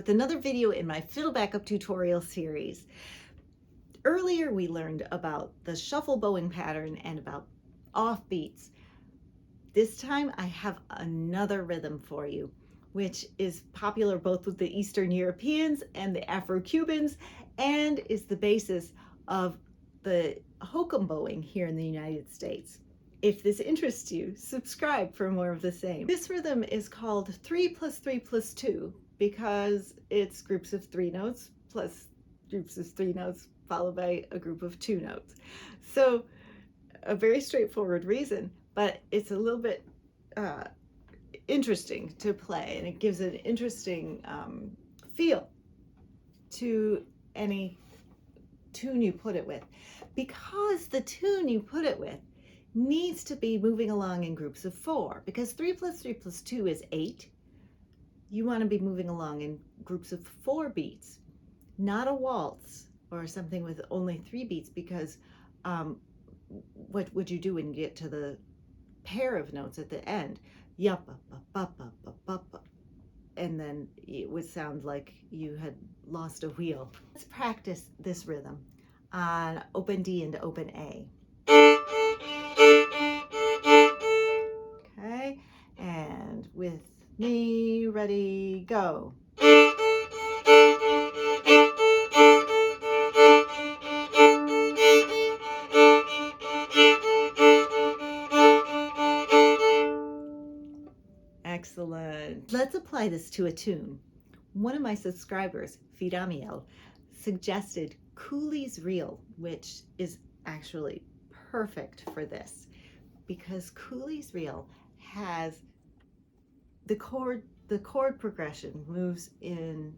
with another video in my fiddle backup tutorial series. Earlier we learned about the shuffle bowing pattern and about offbeats. This time I have another rhythm for you, which is popular both with the Eastern Europeans and the Afro-Cubans, and is the basis of the hokum bowing here in the United States. If this interests you, subscribe for more of the same. This rhythm is called 3 plus 3 plus 2 because it's groups of 3 notes plus groups of 3 notes followed by a group of 2 notes. So a very straightforward reason, but it's a little bit interesting to play, and it gives an interesting feel to any tune you put it with, because the tune you put it with needs to be moving along in groups of 4, because 3 plus 3 plus 2 is 8. You want to be moving along in groups of 4 beats, not a waltz or something with only 3 beats, because what would you do when you get to the pair of notes at the end? Yuppa, ba, ba, ba, ba, ba, and then it would sound like you had lost a wheel. Let's practice this rhythm on open D into open A. Okay, and with me, ready, go. Excellent. Let's apply this to a tune. One of my subscribers, Firamiel, suggested Cooley's reel, which is actually perfect for this, because Cooley's reel has the chord progression moves in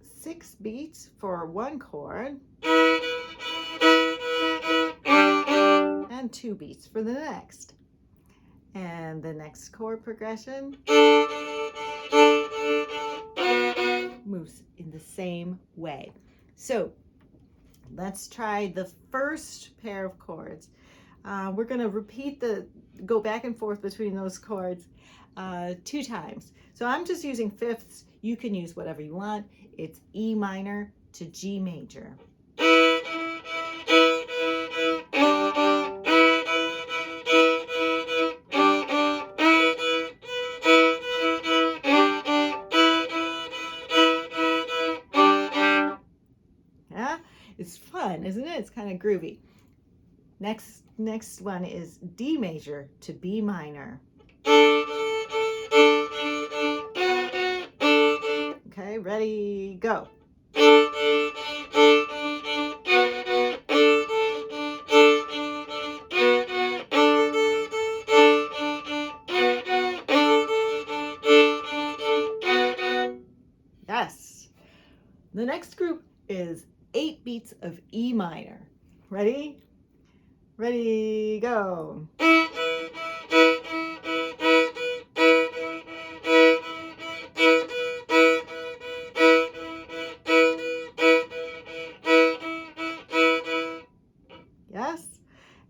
6 beats for one chord and 2 beats for the next. And the next chord progression moves in the same way. So let's try the first pair of chords. We're going to go back and forth between those chords 2 times. So I'm just using fifths. You can use whatever you want. It's E minor to G major. It's fun, isn't it? It's kind of groovy. Next one is D major to B minor. Okay, ready, go. Yes. The next group is 8 beats of E minor. Ready? Ready, go. Yes.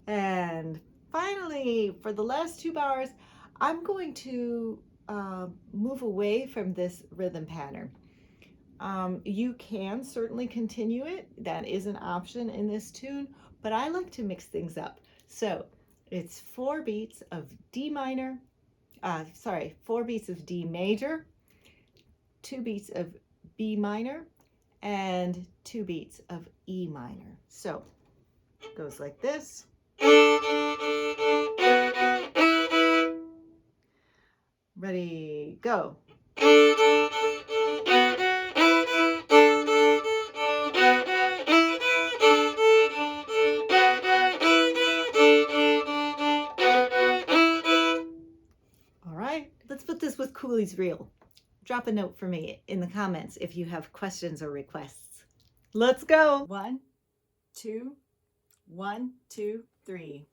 And finally, for the last 2 bars, I'm going to move away from this rhythm pattern. You can certainly continue it. That is an option in this tune, but I like to mix things up. So it's 4 beats of D minor, 4 beats of D major, 2 beats of B minor, and 2 beats of E minor. So it goes like this. Ready, go. Let's put this with Cooley's reel. Drop a note for me in the comments if you have questions or requests. Let's go. 1, 2, 1, 2, 3.